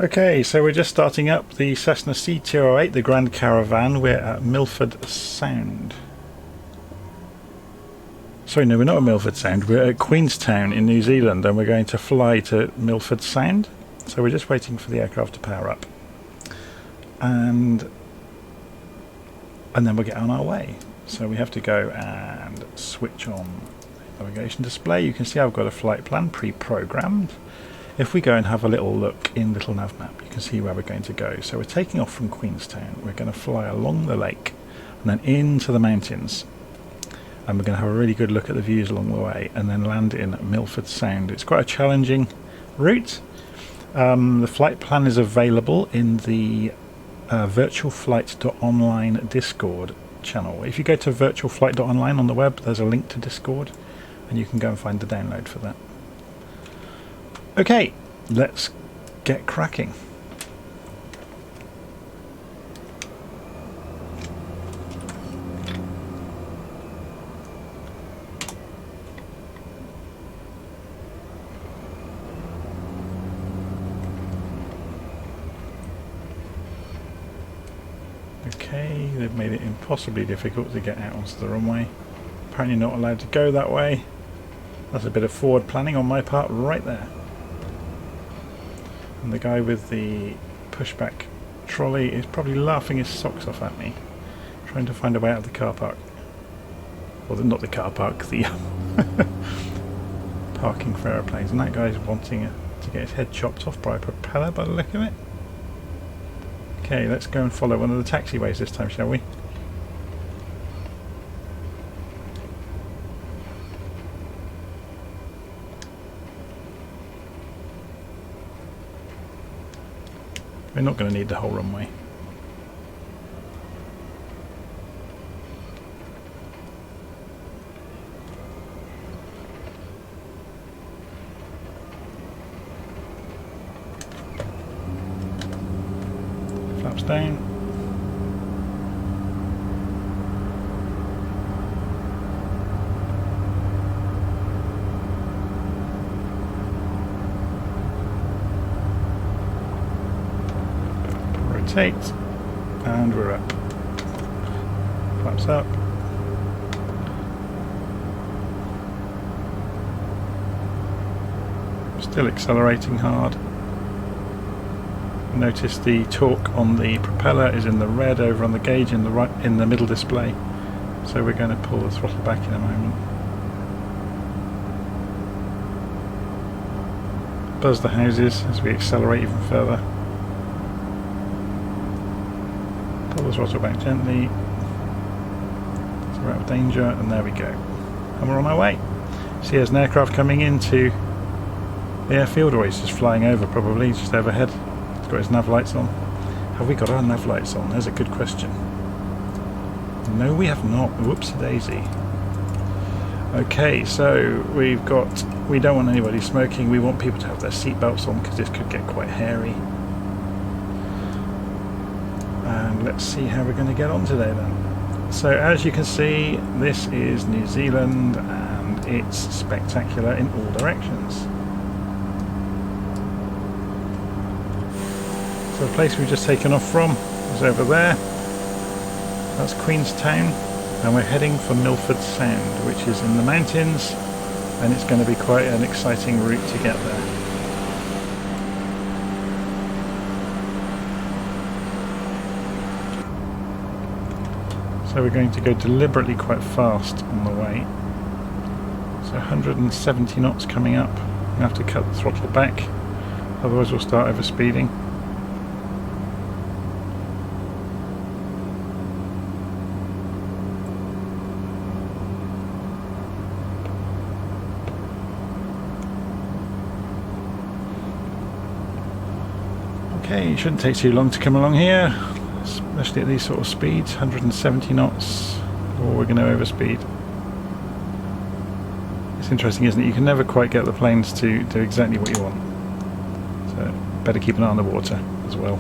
Okay, so we're just starting up the Cessna C208, the Grand Caravan. We're at Milford Sound. Sorry, no, we're not at Milford Sound. We're at Queenstown in New Zealand, and we're going to fly to Milford Sound. So we're just waiting for the aircraft to power up. And then we'll get on our way. So we have to go and switch on the navigation display. You can see I've got a flight plan pre-programmed. If we go and have a little look in Little Nav Map, you can see where we're going to go. So we're taking off from Queenstown. We're going to fly along the lake and then into the mountains. And we're going to have a really good look at the views along the way and then land in Milford Sound. It's quite a challenging route. The flight plan is available in the virtualflight.online Discord channel. If you go to virtualflight.online on the web, there's a link to Discord and you can go and find the download for that. Okay, let's get cracking. Okay, they've made it impossibly difficult to get out onto the runway. Apparently not allowed to go that way. That's a bit of forward planning on my part right there. And the guy with the pushback trolley is probably laughing his socks off at me, trying to find a way out of the car park. Well, not the car park, the parking for aeroplanes. And that guy's wanting to get his head chopped off by a propeller by the look of it. Okay, let's go and follow one of the taxiways this time, shall we? We're not going to need the whole runway. Flaps down. Rotate, and we're up. Flaps up. Still accelerating hard. Notice the torque on the propeller is in the red over on the gauge in the middle display. So we're going to pull the throttle back in a moment. Buzz the houses as we accelerate even further. Pull the throttle back gently. So we're out of danger, and there we go. And we're on our way. See, there's an aircraft coming into the airfield, or he's just flying over probably, just overhead. He's got his nav lights on. Have we got our nav lights on? There's a good question. No, we have not. Whoopsie daisy. Okay, so we don't want anybody smoking. We want people to have their seatbelts on because this could get quite hairy. And let's see how we're going to get on today then. So as you can see, this is New Zealand and it's spectacular in all directions. So the place we've just taken off from is over there. That's Queenstown, and we're heading for Milford Sound, which is in the mountains, and it's going to be quite an exciting route to get there. So we're going to go deliberately quite fast on the way. So 170 knots coming up. We have to cut the throttle back, otherwise we'll start overspeeding. Okay, it shouldn't take too long to come along here, especially at these sort of speeds, 170 knots, or we're going to overspeed. It's interesting, isn't it? You can never quite get the planes to do exactly what you want. So better keep an eye on the water as well.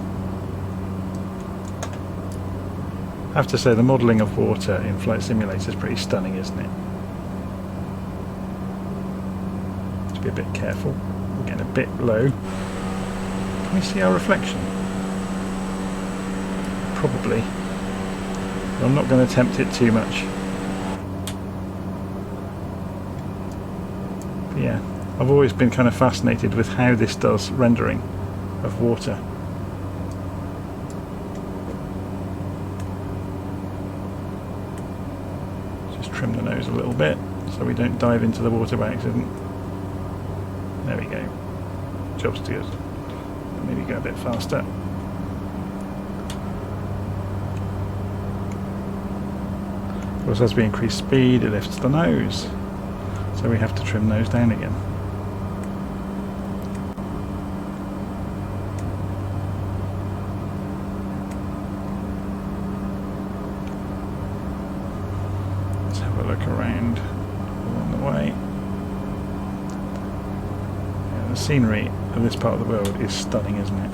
I have to say the modelling of water in Flight Simulator is pretty stunning, isn't it? To be a bit careful. We're getting a bit low. Can we see our reflection? Probably. But I'm not going to tempt it too much. But yeah, I've always been kind of fascinated with how this does rendering of water. Just trim the nose a little bit so we don't dive into the water by accident. There we go. Job's good. Maybe go a bit faster. Of course, as we increase speed, it lifts the nose, so we have to trim those down again. Let's have a look around along the way. Yeah, the scenery of this part of the world is stunning, isn't it?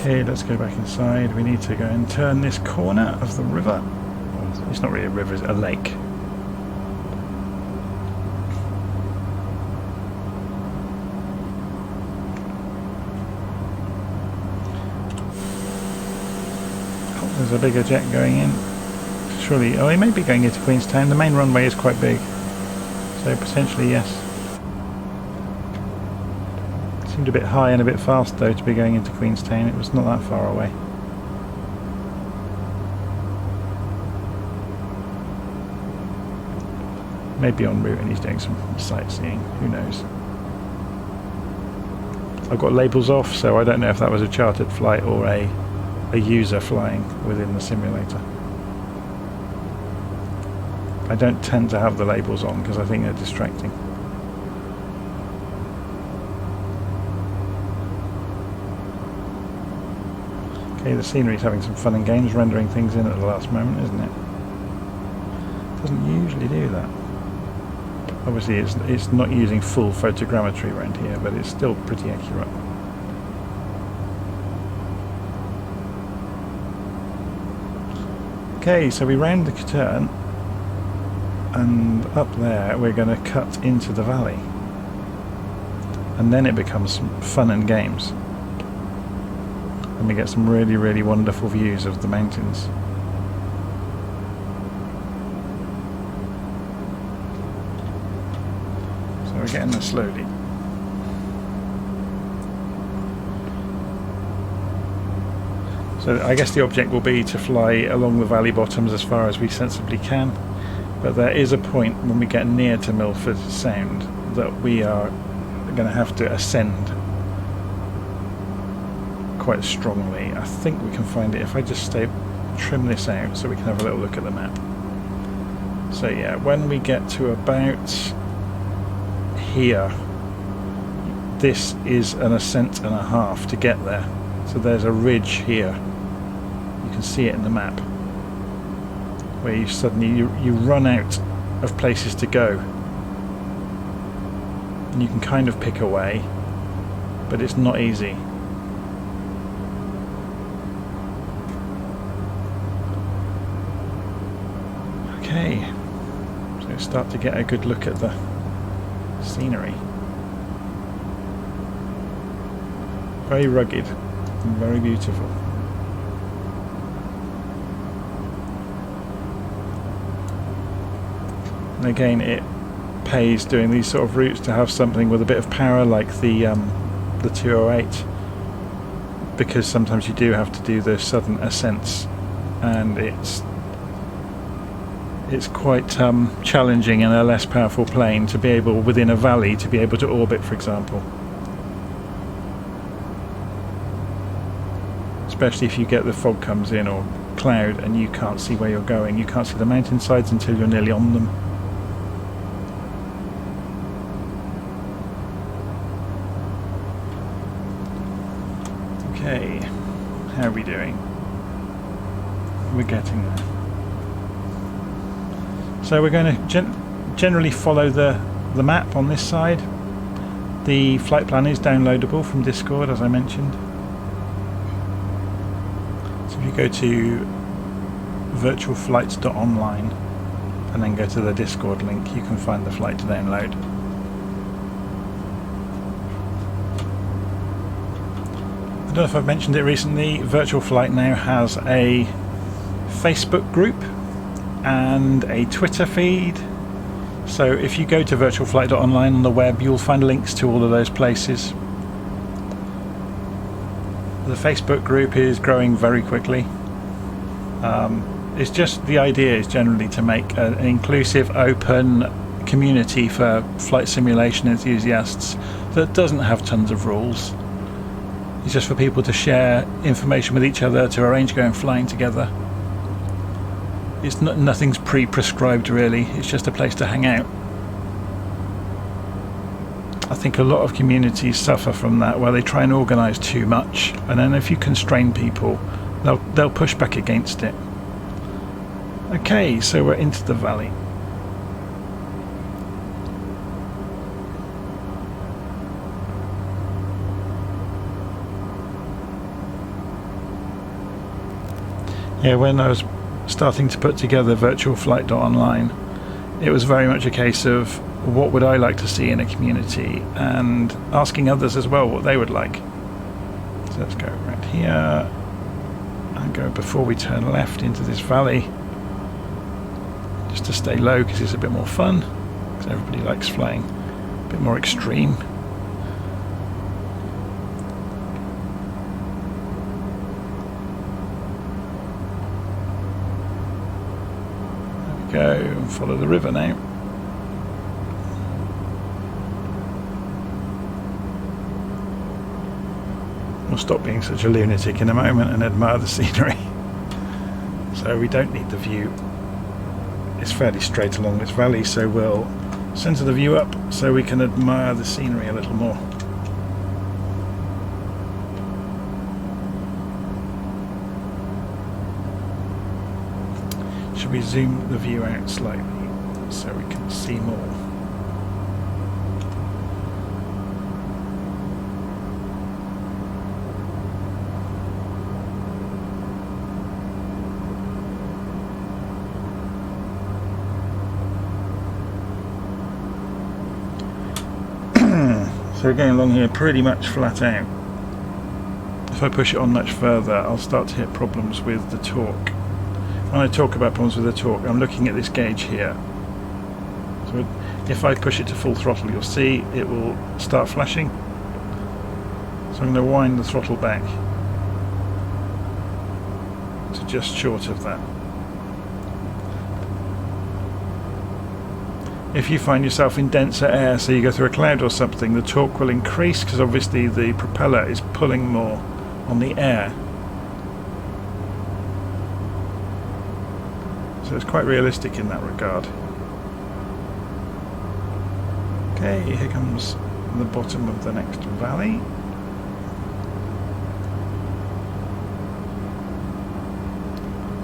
Okay, let's go back inside. We need to go and turn this corner of the river. It's not really a river, it's a lake. There's a bigger jet going in. Surely, oh, he may be going into Queenstown. The main runway is quite big, so potentially yes. Seemed a bit high and a bit fast though to be going into Queenstown. It was not that far away. Maybe en route and he's doing some sightseeing. Who knows? I've got labels off, so I don't know if that was a chartered flight or a user flying within the simulator. I don't tend to have the labels on because I think they're distracting. Okay, the scenery is having some fun and games, rendering things in at the last moment, isn't it? Doesn't usually do that. Obviously it's not using full photogrammetry around here, but it's still pretty accurate. Okay, so we round the turn, and up there we're going to cut into the valley, and then it becomes some fun and games, and we get some really, really wonderful views of the mountains. So we're getting there slowly. So I guess the object will be to fly along the valley bottoms as far as we sensibly can, but there is a point when we get near to Milford Sound that we are going to have to ascend quite strongly. I think we can find it if I just trim this out so we can have a little look at the map. So yeah, when we get to about here, this is an ascent and a half to get there. So there's a ridge here. You can see it in the map, where you suddenly you run out of places to go, and you can kind of pick away, but it's not easy. Okay, so start to get a good look at the scenery. Very rugged and very beautiful. And again, it pays doing these sort of routes to have something with a bit of power like the 208, because sometimes you do have to do the sudden ascents, and it's quite challenging in a less powerful plane to be able, within a valley, to be able to orbit, for example. Especially if you get the fog comes in or cloud and you can't see where you're going. You can't see the mountainsides until you're nearly on them. Okay, how are we doing? We're getting there. So we're going to generally follow the map on this side, The flight plan is downloadable from Discord, as I mentioned. So if you go to virtualflights.online and then go to the Discord link, you can find the flight to download. I don't know if I've mentioned it recently, Virtual Flight now has a Facebook group and a Twitter feed. So if you go to virtualflight.online on the web, you'll find links to all of those places. The Facebook group is growing very quickly. It's just, the idea is generally to make an inclusive, open community for flight simulation enthusiasts that doesn't have tons of rules. It's just for people to share information with each other, to arrange going flying together. It's nothing's pre-prescribed really, it's just a place to hang out. I think a lot of communities suffer from that, where they try and organise too much, and then if you constrain people, they'll push back against it. Okay, so we're into the valley. Yeah, when I was starting to put together virtualflight.online, it was very much a case of what would I like to see in a community, and asking others as well what they would like. So let's go right here and go before we turn left into this valley, just to stay low because it's a bit more fun, because everybody likes flying a bit more extreme. Go and follow the river now. We'll stop being such a lunatic in a moment and admire the scenery. So we don't need the view. It's fairly straight along this valley, so we'll centre the view up so we can admire the scenery a little more. Should we zoom the view out slightly so we can see more? So we're going along here pretty much flat out. If I push it on much further, I'll start to hit problems with the torque. When I talk about problems with the torque, I'm looking at this gauge here. So if I push it to full throttle, you'll see it will start flashing. So I'm going to wind the throttle back to just short of that. If you find yourself in denser air, so you go through a cloud or something, the torque will increase because obviously the propeller is pulling more on the air. So it's quite realistic in that regard. Okay, here comes the bottom of the next valley.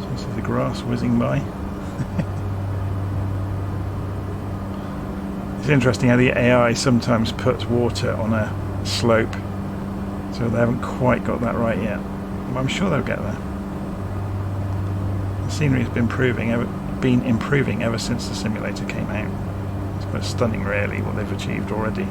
So you see the grass whizzing by. It's interesting how the AI sometimes puts water on a slope, so they haven't quite got that right yet. But I'm sure they'll get there. The scenery has been improving ever since the simulator came out. It's quite stunning really what they've achieved already.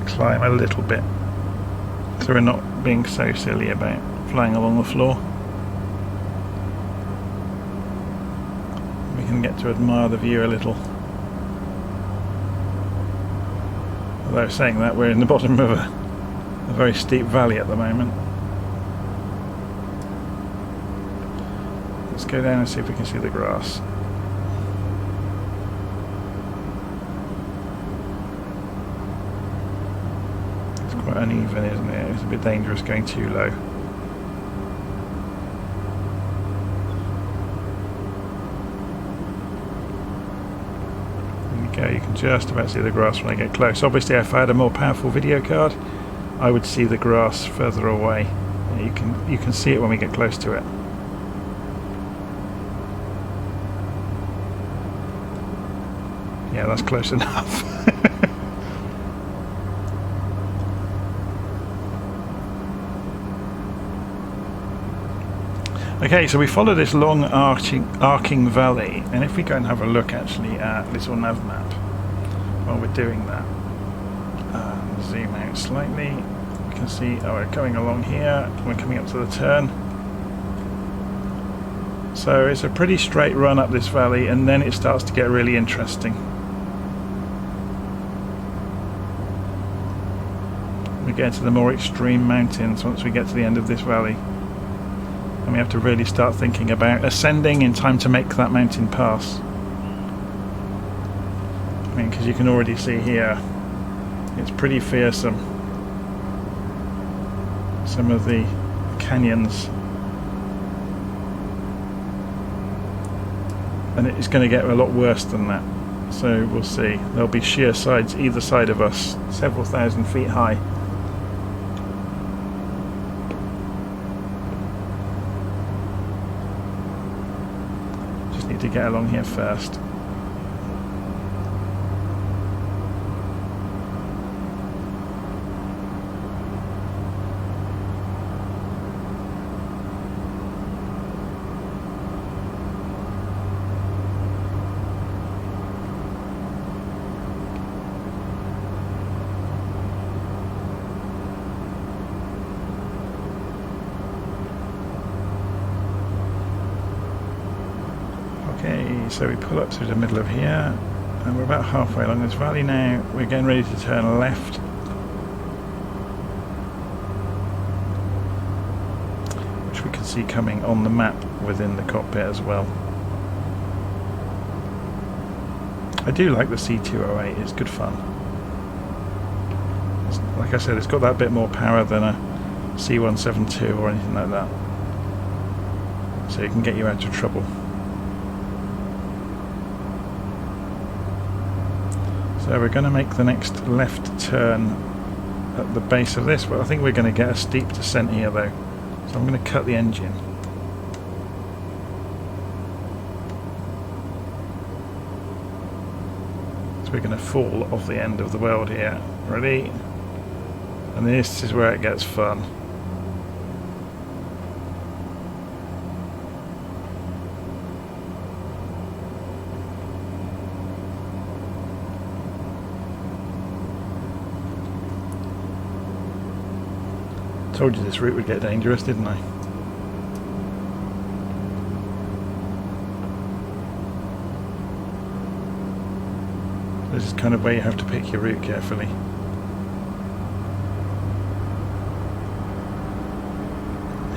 Climb a little bit so we're not being so silly about flying along the floor. We can get to admire the view a little. Although saying that, we're in the bottom of a very steep valley at the moment. go down and see if we can see the grass. It's quite uneven, isn't it? It's a bit dangerous going too low. There you go, you can just about see the grass when I get close. Obviously if I had a more powerful video card I would see the grass further away. You can see it when we get close to it. Yeah, that's close enough. Okay, so we follow this long arcing valley, and if we go and have a look actually at little nav map while we're doing that, zoom out slightly, we can see, oh, we're going along here, we're coming up to the turn. So it's a pretty straight run up this valley, and then it starts to get really interesting. We get to the more extreme mountains once we get to the end of this valley. And we have to really start thinking about ascending in time to make that mountain pass. I mean, because you can already see here, it's pretty fearsome. Some of the canyons. And it's going to get a lot worse than that. So we'll see. There'll be sheer sides either side of us, several thousand feet high. Just need to get along here first. Okay, so we pull up through the middle of here, and we're about halfway along this valley now. We're getting ready to turn left. Which we can see coming on the map within the cockpit as well. I do like the C208, it's good fun. Like I said, it's got that bit more power than a C172 or anything like that. So it can get you out of trouble. So we're going to make the next left turn at the base of this, but I think we're going to get a steep descent here though. So I'm going to cut the engine. So we're going to fall off the end of the world here. Ready? And this is where it gets fun. Told you this route would get dangerous, didn't I? This is kind of where you have to pick your route carefully.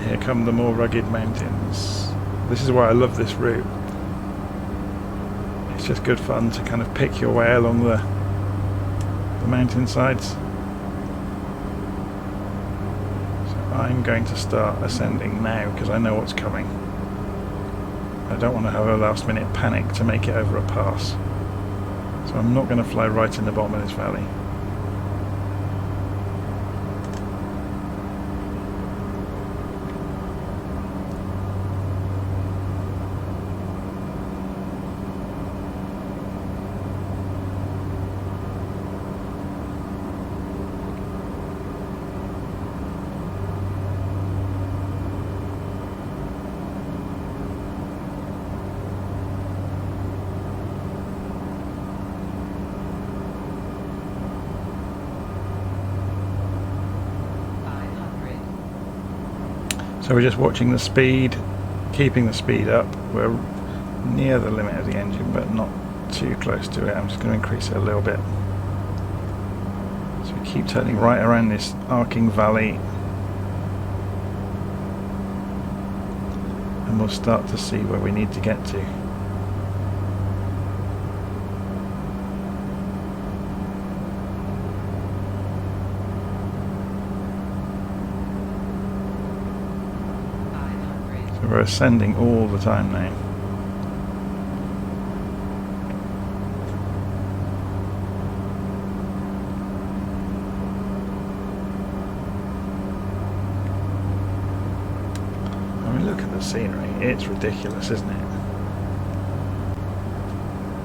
Here come the more rugged mountains. This is why I love this route. It's just good fun to kind of pick your way along the mountain sides. I'm going to start ascending now because I know what's coming. I don't want to have a last minute panic to make it over a pass. So I'm not going to fly right in the bottom of this valley. So we're just watching the speed, keeping the speed up. We're near the limit of the engine, but not too close to it. I'm just going to increase it a little bit. So we keep turning right around this arcing valley. and we'll start to see where we need to get to. So we're ascending all the time now. Scenery, it's ridiculous, isn't it?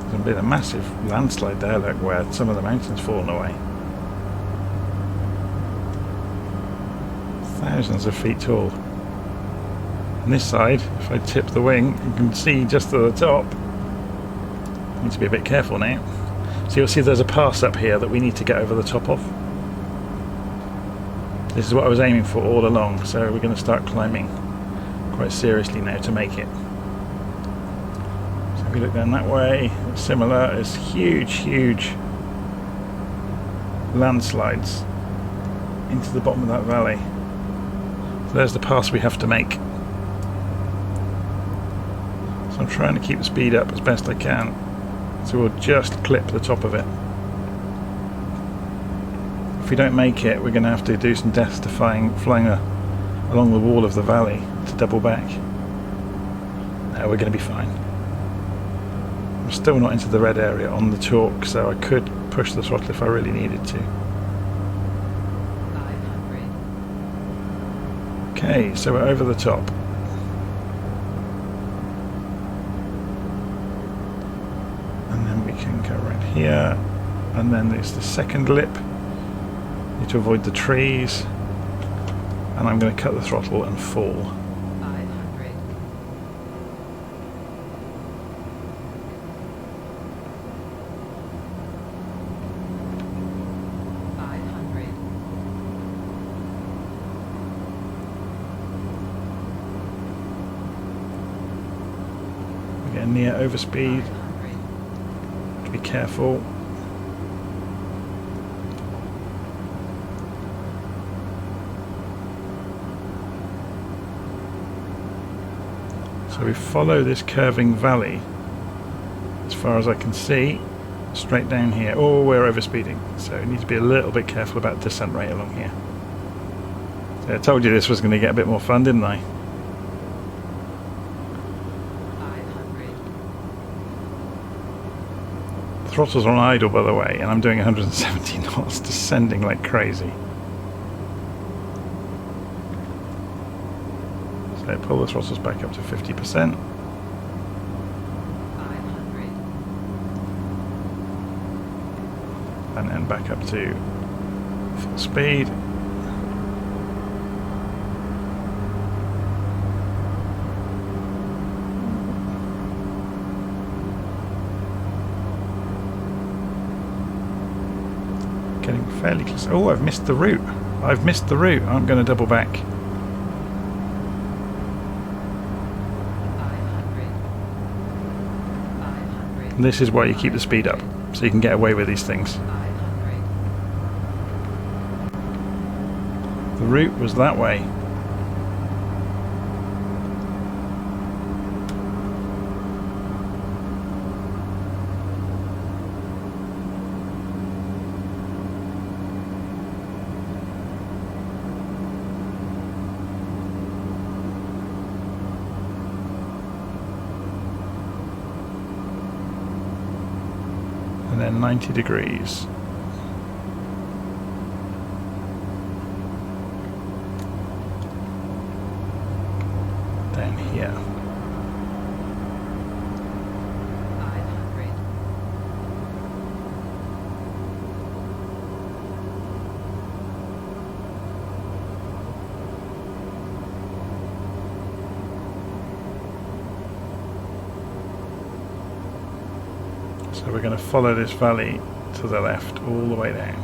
There's been a massive landslide there, look, where some of the mountains fallen away. Thousands of feet tall. On this side, if I tip the wing, you can see just at the top. Need to be a bit careful now. So you'll see there's a pass up here that we need to get over the top of. This is what I was aiming for all along, so we're going to start climbing quite seriously now to make it. So if we look down that way, similar, there's huge landslides into the bottom of that valley. So there's the pass we have to make. So I'm trying to keep the speed up as best I can, so we'll just clip the top of it. If we don't make it, we're going to have to do some death-defying flying along the wall of the valley to double back. No, we're going to be fine. I'm still not into the red area on the chalk, so I could push the throttle if I really needed to. 500. Okay, so we're over the top. And then we can go right here, and then there's the second lip. Need to avoid the trees. And I'm going to cut the throttle and fall. 500. We're getting near overspeed. Be careful. So we follow this curving valley as far as I can see, straight down here. Oh, we're overspeeding, so we need to be a little bit careful about descent rate along here. So I told you this was going to get a bit more fun, didn't I? 500. The throttle's on idle, by the way, and I'm doing 170 knots, descending like crazy. So pull the throttles back up to 50%. 500. And then back up to full speed. Getting fairly close. Oh, I've missed the route. I've missed the route. I'm going to double back. 500. And this is why you keep the speed up, so you can get away with these things. 500. The route was that way. And then 90 degrees. Down here. 500. So we're going to follow this valley to the left all the way down.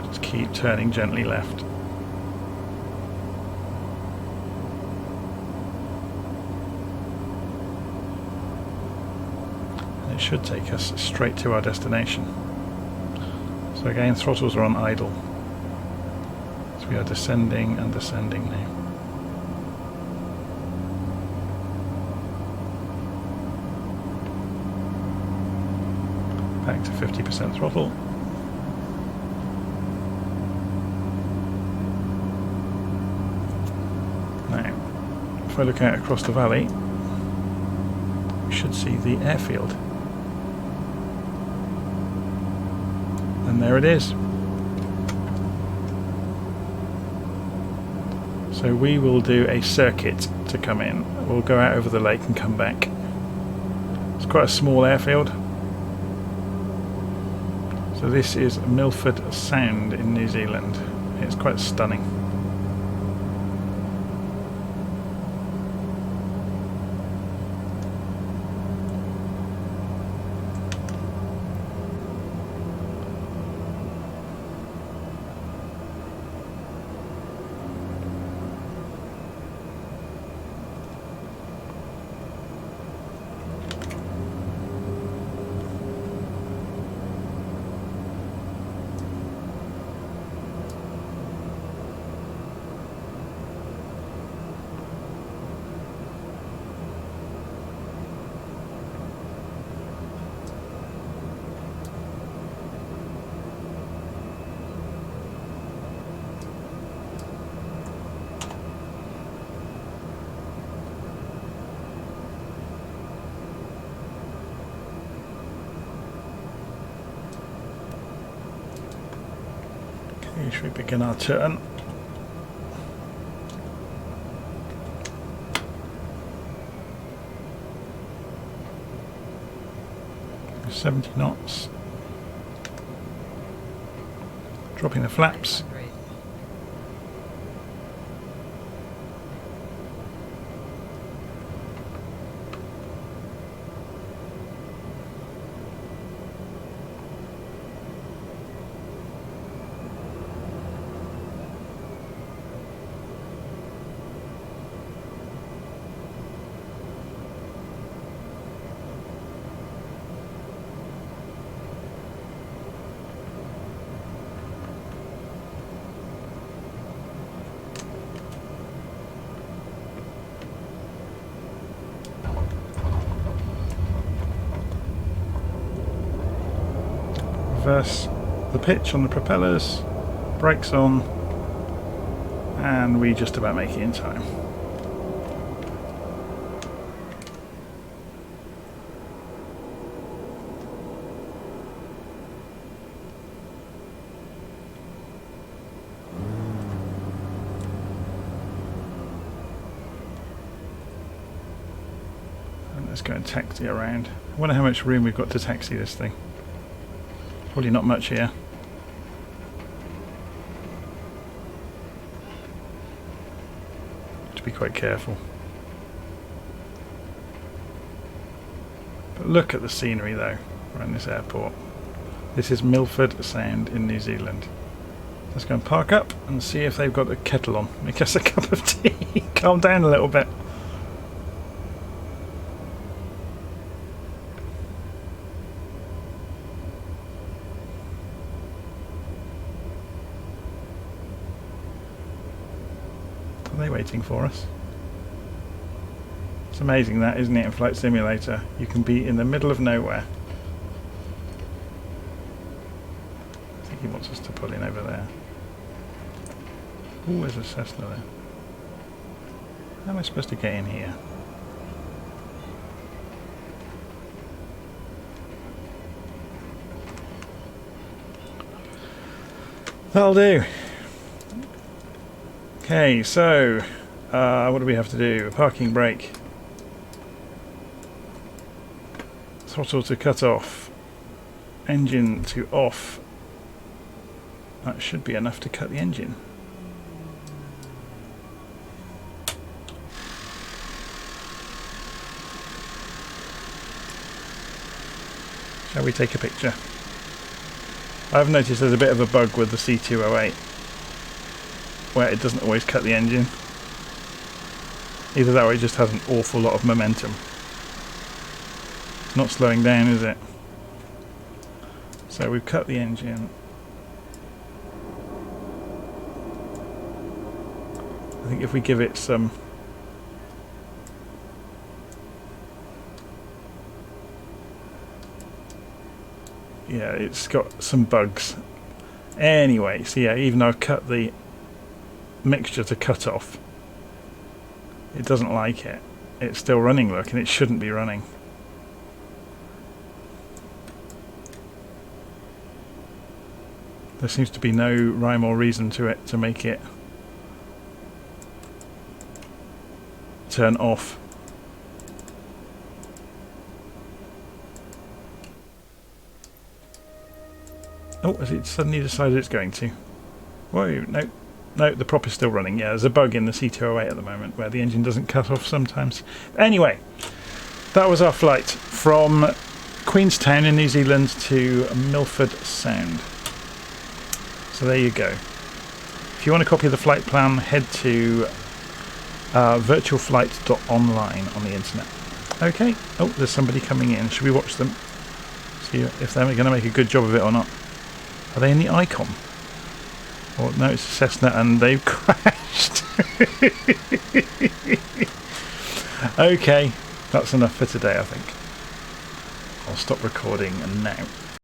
Just keep turning gently left. And it should take us straight to our destination. So again, throttles are on idle. So we are descending and descending now. back to 50% throttle. Now, if I look out across the valley, we should see the airfield. And there it is. So we will do a circuit to come in. We'll go out over the lake and come back. It's quite a small airfield. So this is Milford Sound in New Zealand. It's quite stunning. Should we begin our turn? - 70 knots. Dropping the flaps. 900. Reverse the pitch on the propellers, brakes on, and we just about make it in time. And let's go and taxi around. I wonder how much room we've got to taxi this thing. Probably not much here. To be quite careful. But look at the scenery though around this airport. This is Milford Sound in New Zealand. Let's go and park up and see if they've got a kettle on. Make us a cup of tea. Calm down a little bit. Are they waiting for us? It's amazing that, isn't it, in Flight Simulator? You can be in the middle of nowhere. I think he wants us to pull in over there. Oh, there's a Cessna there. How am I supposed to get in here? That'll do. Okay, so what do we have to do? A parking brake. Throttle to cut off. Engine to off. That should be enough to cut the engine. Shall we take a picture? I've noticed there's a bit of a bug with the C208 where it doesn't always cut the engine. Either that or it just has an awful lot of momentum. It's not slowing down, is it? So we've cut the engine. I think if we give it some yeah, it's got some bugs. Anyway, so yeah, even though I've cut the mixture to cut off, it doesn't like it. It's still running, look, and it shouldn't be running. There seems to be no rhyme or reason to it to make it turn off. Oh, has it suddenly decided it's going to? Whoa, no. No, the prop is still running. Yeah, there's a bug in the C208 at the moment where the engine doesn't cut off sometimes. Anyway, that was our flight from Queenstown in New Zealand to Milford Sound. So there you go. If you want a copy of the flight plan, head to virtualflight.online on the internet. Okay. Oh, there's somebody coming in. Should we watch them? See if they're going to make a good job of it or not. Are they in the icon? Oh, no, it's a Cessna and they've crashed. Okay, that's enough for today, I think. I'll stop recording now.